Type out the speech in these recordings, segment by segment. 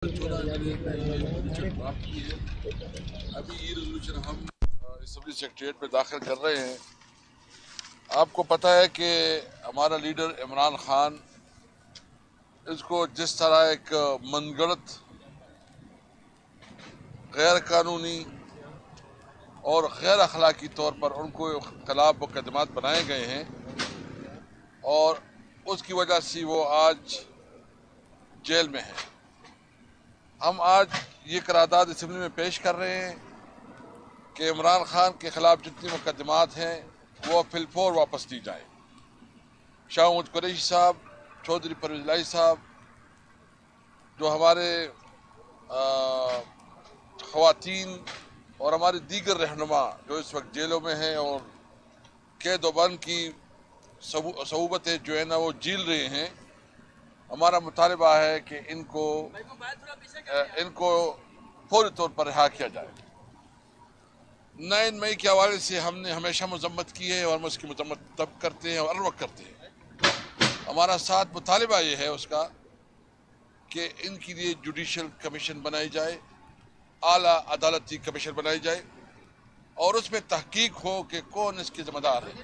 ابھی یہ ریزولوشن ہم اسمبلی سیکریٹریٹ میں داخل کر رہے ہیں۔ آپ کو پتہ ہے کہ ہمارا لیڈر عمران خان اس کو جس طرح ایک من گھڑت غیر قانونی اور غیر اخلاقی طور پر ان کو خلاف مقدمات بنائے گئے ہیں اور اس کی وجہ سے وہ آج جیل میں ہے۔ ہم آج یہ قرارداد اسمبلی میں پیش کر رہے ہیں کہ عمران خان کے خلاف جتنی مقدمات ہیں وہ فی الفور واپس لی جائیں۔ شاہ محمود قریشی صاحب، چودھری پرویز الہی صاحب، جو ہمارے خواتین اور ہمارے دیگر رہنما جو اس وقت جیلوں میں ہیں اور قید و بند کی صعوبتیں جو ہے نا وہ جھیل رہے ہیں، ہمارا مطالبہ ہے کہ ان کو فوری طور پر رہا کیا جائے۔ 9 مئی کے حوالے سے ہم نے ہمیشہ مذمت کی ہے اور ہم اس کی مذمت تب کرتے ہیں اور ہر وقت کرتے ہیں۔ ہمارا ساتھ مطالبہ یہ ہے اس کا کہ ان کے لیے جوڈیشل کمیشن بنائی جائے، اعلیٰ عدالتی کمیشن بنائی جائے اور اس میں تحقیق ہو کہ کون اس کے ذمہ دار ہے۔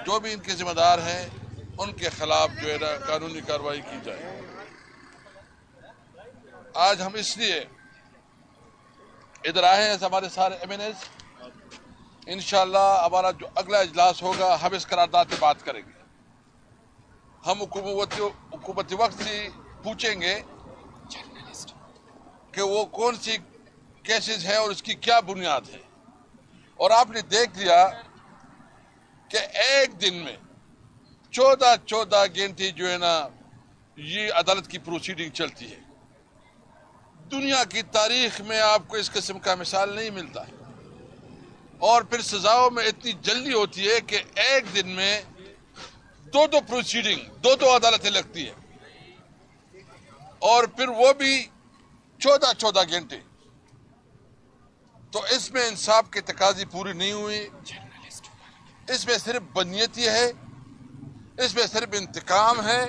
جو بھی ان کے ذمہ دار ہیں ان کے خلاف جو ہے نا قانونی کارروائی کی جائے۔ آج ہم اس لیے ادھر آئے ہیں، ہمارے سارے ایم این ایز، انشاءاللہ ہمارا جو اگلا اجلاس ہوگا ہم اس قرارداد پہ بات کریں گے۔ ہم حکومتی وقت سے پوچھیں گے کہ وہ کون سی کیسز ہے اور اس کی کیا بنیاد ہے، اور آپ نے دیکھ لیا کہ ایک دن میں 14 گھنٹے جو ہے نا یہ عدالت کی پروسیڈنگ چلتی ہے۔ دنیا کی تاریخ میں آپ کو اس قسم کا مثال نہیں ملتا، اور پھر سزاؤں میں اتنی جلدی ہوتی ہے کہ ایک دن میں دو پروسیڈنگ دو عدالتیں لگتی ہیں، اور پھر وہ بھی 14 گھنٹے۔ تو اس میں انصاف کے تقاضے پوری نہیں ہوئی، اس میں صرف بدنیتی ہے، اس میں صرف انتقام ہے،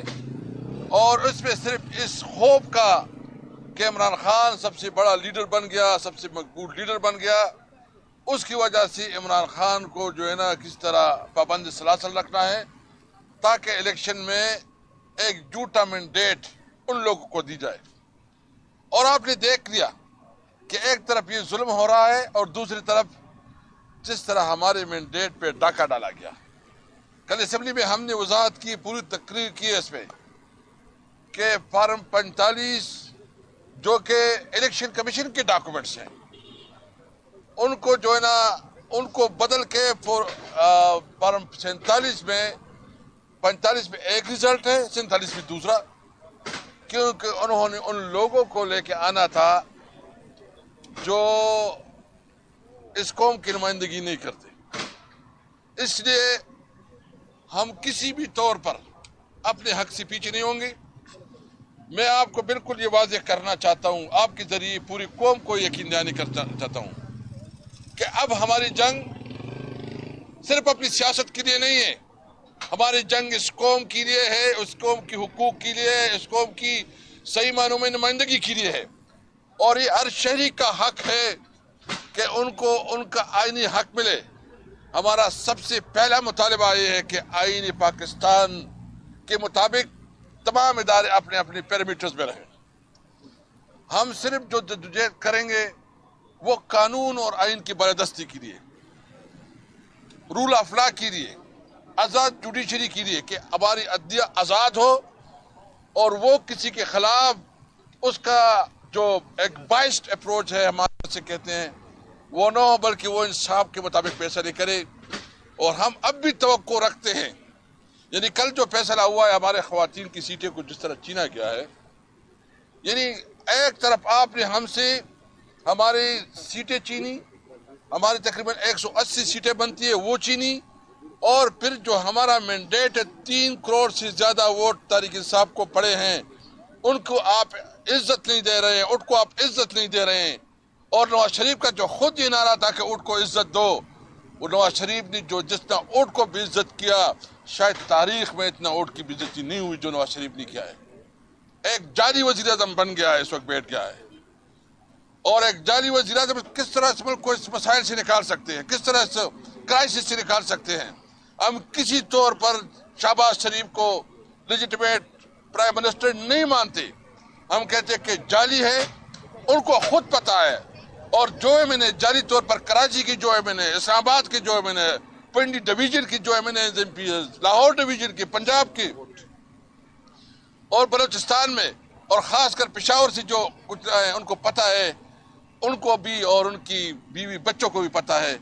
اور اس میں صرف اس خوف کا کہ عمران خان سب سے بڑا لیڈر بن گیا، سب سے مقبول لیڈر بن گیا، اس کی وجہ سے عمران خان کو جو ہے نا کس طرح پابند سلاسل رکھنا ہے تاکہ الیکشن میں ایک جھوٹا مینڈیٹ ان لوگوں کو دی جائے۔ اور آپ نے دیکھ لیا کہ ایک طرف یہ ظلم ہو رہا ہے اور دوسری طرف جس طرح ہمارے مینڈیٹ پہ ڈاکہ ڈالا گیا۔ کل اسمبلی میں ہم نے وضاحت کی، پوری تقریر کی اس میں کہ فارم 45 جو کہ الیکشن کمیشن کے ڈاکومنٹس ہیں، ان کو جو ہے نا ان کو بدل کے فارم 47 میں 45 میں ایک رزلٹ ہے، 47 میں دوسرا، کیونکہ انہوں نے ان لوگوں کو لے کے آنا تھا جو اس قوم کی نمائندگی نہیں کرتے۔ اس لیے ہم کسی بھی طور پر اپنے حق سے پیچھے نہیں ہوں گے۔ میں آپ کو بالکل یہ واضح کرنا چاہتا ہوں، آپ کے ذریعے پوری قوم کو یقین دہانی کرنا چاہتا ہوں کہ اب ہماری جنگ صرف اپنی سیاست کے لیے نہیں ہے، ہماری جنگ اس قوم کے لیے ہے، اس قوم کی حقوق کے لیے ہے، اس قوم کی صحیح معنوں میں نمائندگی کے لیے ہے، اور یہ ہر شہری کا حق ہے کہ ان کو ان کا آئینی حق ملے۔ ہمارا سب سے پہلا مطالبہ یہ ہے کہ آئین پاکستان کے مطابق تمام ادارے اپنے اپنے پیرامیٹرز میں رہیں۔ ہم صرف جو جدوجہد کریں گے وہ قانون اور آئین کی بالادستی کے لیے، رول آف لا کے لیے، آزاد جوڈیشری کے لیے کہ ہماری عدلیہ آزاد ہو اور وہ کسی کے خلاف اس کا جو ایک بائسڈ اپروچ ہے ہمارے سے کہتے ہیں وہ نہ ہو، بلکہ وہ انصاف کے مطابق فیصلے کرے۔ اور ہم اب بھی توقع رکھتے ہیں، یعنی کل جو فیصلہ ہوا ہے ہمارے خواتین کی سیٹیں کو جس طرح چینا گیا ہے، یعنی ایک طرف آپ نے ہم سے ہماری سیٹیں چینی، ہماری تقریباً 180 سیٹیں بنتی ہے وہ چینی، اور پھر جو ہمارا مینڈیٹ ہے 3 کروڑ سے زیادہ ووٹ طارق انصاف کو پڑے ہیں، ان کو آپ عزت نہیں دے رہے ہیں، ان کو آپ عزت نہیں دے رہے ہیں۔ اور نواز شریف کا جو خود یہ نعرہ تھا کہ اونٹ کو عزت دو، وہ نواز شریف نے جو جتنا اونٹ کو بھی عزت کیا، شاید تاریخ میں اتنا اونٹ کی بھی عزتی نہیں ہوئی جو نواز شریف نے کیا ہے۔ ایک جعلی وزیر اعظم بن گیا ہے، اس وقت بیٹھ گیا ہے، اور ایک جعلی وزیر اعظم کس طرح اس ملک کو اس مسائل سے نکال سکتے ہیں، کس طرح اس کرائسس سے نکال سکتے ہیں۔ ہم کسی طور پر شہباز شریف کو لیجیٹمیٹ پرائم منسٹر نہیں مانتے، ہم کہتے ہیں کہ جعلی ہے، ان کو خود پتا ہے، اور جو ایم نے جعلی طور پر کراچی کی جو ایم نے، اسلام آباد کی جو ایم نے، پنڈی ڈویژن کی جو ایم نے، لاہور ڈویژن کی، پنجاب کی اور بلوچستان میں، اور خاص کر پشاور سے جو کچھ ہیں، ان کو پتا ہے، ان کو بھی اور ان کی بیوی بچوں کو بھی پتا ہے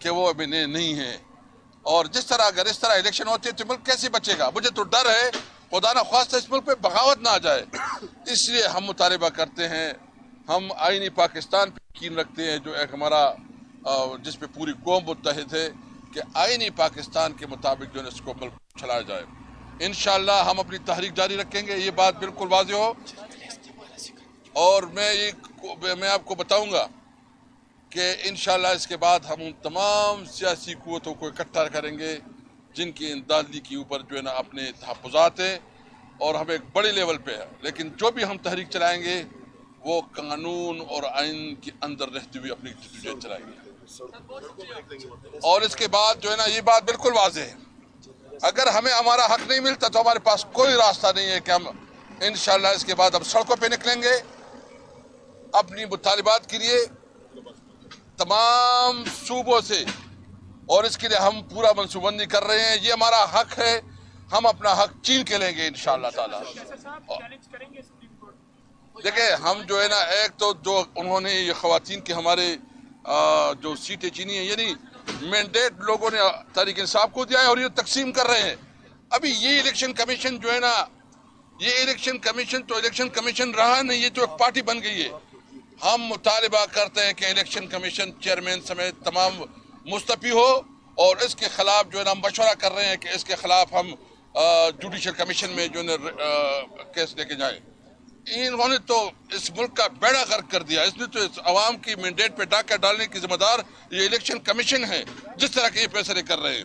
کہ وہ ابھی نہیں ہیں، اور جس طرح اگر اس طرح الیکشن ہوتے تو ملک کیسے بچے گا؟ مجھے تو ڈر ہے خدا نہ خواستہ اس ملک پہ بغاوت نہ آ جائے، اس لیے ہم مطالبہ کرتے ہیں، ہم آئینی پاکستان پہ یقین رکھتے ہیں، جو ایک ہمارا جس پہ پوری قوم متحد ہے کہ آئینی پاکستان کے مطابق جو ہے اس کو ملک چلایا جائے۔ انشاءاللہ ہم اپنی تحریک جاری رکھیں گے، یہ بات بالکل واضح ہو، اور میں آپ کو بتاؤں گا کہ انشاءاللہ اس کے بعد ہم ان تمام سیاسی قوتوں کو اکٹھا کریں گے جن کی اندازی کے اوپر جو ہے نا اپنے تحفظات ہیں، اور ہم ایک بڑے لیول پہ ہے، لیکن جو بھی ہم تحریک چلائیں گے وہ قانون اور آئین کے اندر رہتے ہوئے اپنی جدوجہد چلائیں گے۔ اور اس کے بعد جو ہے نا یہ بات بالکل واضح ہے، اگر ہمیں ہمارا حق نہیں ملتا تو ہمارے پاس کوئی راستہ نہیں ہے کہ ہم انشاءاللہ اس کے بعد اب سڑکوں پہ نکلیں گے اپنی مطالبات کے لیے تمام صوبوں سے، اور اس کے لیے ہم پورا منصوبہ بندی کر رہے ہیں، یہ ہمارا حق ہے، ہم اپنا حق چھین کے لیں گے انشاءاللہ تعالی۔ دیکھیں ہم جو ہے نا ایک تو جو انہوں نے یہ خواتین کے ہمارے جو سیٹیں چینی ہیں، یعنی مینڈیٹ لوگوں نے تحریک انصاف کو دیا ہے اور یہ تقسیم کر رہے ہیں۔ ابھی یہ الیکشن کمیشن جو ہے نا، یہ الیکشن کمیشن تو الیکشن کمیشن رہا نہیں، یہ تو ایک پارٹی بن گئی ہے۔ ہم مطالبہ کرتے ہیں کہ الیکشن کمیشن چیئرمین سمیت تمام مستعفی ہو، اور اس کے خلاف جو ہے نا ہم مشورہ کر رہے ہیں کہ اس کے خلاف ہم جوڈیشل کمیشن میں جو ہے کیس لے کے جائیں۔ انہوں نے تو اس ملک کا بیڑا غرق کر دیا، اس نے تو اس عوام کی مینڈیٹ پہ ڈاکہ ڈالنے کی ذمہ دار یہ الیکشن کمیشن ہے، جس طرح کے یہ فیصلے کر رہے ہیں۔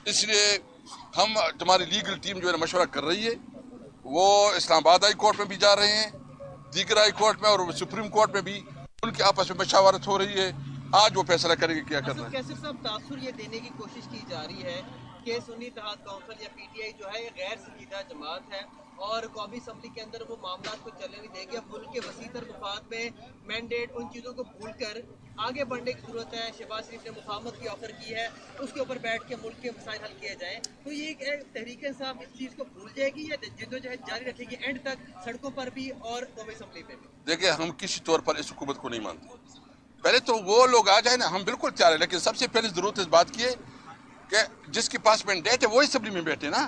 اس لیے ہماری لیگل ٹیم جو ہے مشورہ کر رہی ہے، وہ اسلام آباد ہائی کورٹ میں بھی جا رہے ہیں، دیگر ہائی کورٹ میں اور سپریم کورٹ میں بھی ان کے آپس میں مشاورت ہو رہی ہے، آج وہ فیصلہ کریں گے کیا کرنا ہے۔ کیسر صاحب، تاثر یہ دینے کی کوشش کی جا رہی ہے کہ سنی اتحاد کونسل یا پی ٹی آئی جو ہے یہ غیر سنجیدہ جماعت ہے اور قومی اسمبلی کے اندر وہ معاملات کو چلنے نہیں دے گی، اب ملک کے وسیع تر مفاد میں مینڈیٹ ان چیزوں کو بھول کر آگے بڑھنے کی ضرورت ہے۔ شہباز شریف نے مفاہمت کی آفر کی ہے، اس کے اوپر بیٹھ کے ملک کے مسائل حل کیے جائیں، تو یہ تحریک انصاف اس چیز کو بھول جائے گی یا جدوجہد جاری رکھے گی اینڈ تک، سڑکوں پر بھی اور قومی اسمبلی پہ بھی؟ دیکھیں ہم کسی طور پر اس حکومت کو نہیں مانتے، پہلے تو وہ لوگ آ جائیں نا، ہم بالکل تیار ہیں، لیکن سب سے پہلے ضرورت اس بات کی ہے کہ جس کے پاس مینڈیٹ ہے وہ اسمبلی میں بیٹھے نا۔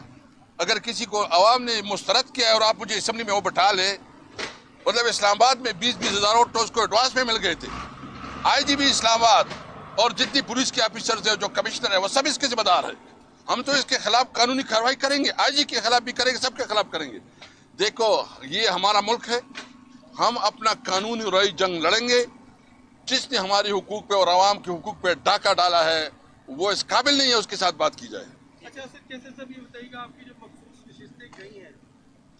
اگر کسی کو عوام نے مسترد کیا ہے اور آپ مجھے اسمبلی میں وہ بٹھا لے، مطلب اسلام آباد میں 20,000 ووٹ تو اس کو ایڈوانس میں مل گئے تھے، آئی جی بھی اسلام آباد اور جتنی پولیس کے آفیسرز ہیں جو کمشنر ہیں وہ سب اس کے ذمہ دار ہیں۔ ہم تو اس کے خلاف قانونی کارروائی کریں گے، آئی جی کے خلاف بھی کریں گے، سب کے خلاف کریں گے۔ دیکھو یہ ہمارا ملک ہے، ہم اپنا قانونی رائی جنگ لڑیں گے، جس نے ہمارے حقوق پہ اور عوام کے حقوق پہ ڈاکہ ڈالا ہے وہ اس قابل نہیں ہے اس کے ساتھ بات کی جائے۔ اچھا سر، کیسے سب یہ بتائیے گا، آپ کی جو مخصوص نشستیں گئی ہیں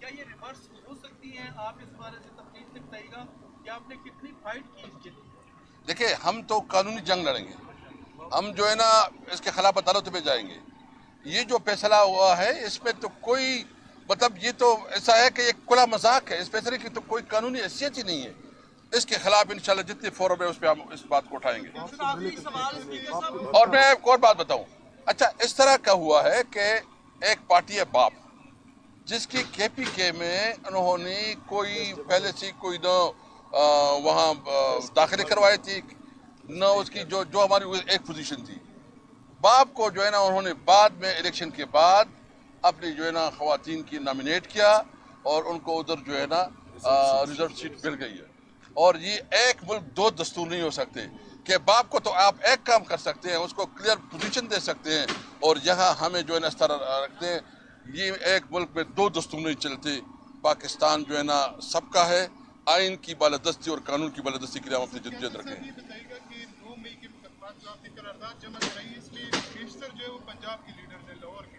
کیا یہ ریورس ہو سکتی ہیں؟ آپ اس بارے سے تفصیل سے بتائیے گا کہ آپ نے کتنی فائٹ کی اس کے لیے؟ دیکھیں ہم تو قانونی جنگ لڑیں گے، ہم جو ہے نا اس کے خلاف عدالت میں جائیں گے۔ یہ جو فیصلہ ہوا ہے اس میں تو کوئی مطلب یہ تو ایسا ہے کہ ایک کھلا مذاق ہے، اس فیصلے کی تو کوئی قانونی حیثیت ہی نہیں ہے۔ اس کے خلاف انشاءاللہ جتنے فورم ہے اس پہ ہم اس بات کو اٹھائیں گے۔ اور میں ایک اور بات بتاؤں، اچھا اس طرح کا ہوا ہے کہ ایک پارٹی ہے باپ، جس کی کے پی کے میں انہوں نے کوئی پہلے سے کوئی نہ وہاں داخلے کروائے تھی، نہ اس کی جو ہماری ایک پوزیشن تھی۔ باپ کو جو ہے نا انہوں نے بعد میں الیکشن کے بعد اپنی جو ہے نا خواتین کی نامینیٹ کیا اور ان کو ادھر جو ہے نا ریزرو سیٹ مل گئی ہے۔ اور یہ ایک ملک دو دستور نہیں ہو سکتے کہ باپ کو تو آپ ایک کام کر سکتے ہیں، اس کو کلیئر پوزیشن دے سکتے ہیں، اور یہاں ہمیں جو ہے نا اس طرح رکھتے ہیں۔ یہ ایک ملک میں دو دستور نہیں چلتے، پاکستان جو ہے نا سب کا ہے، آئین کی بالادستی اور قانون کی بالادستی کے لیے ہم اپنی جدوجہد رکھیں۔ یہ بتائیے گا کہ 2 مئی کے بعد ضابطی قرارداد جمع کرائی، اس لیے بیشتر جو ہے وہ پنجاب کے لیڈر نے لاہور کے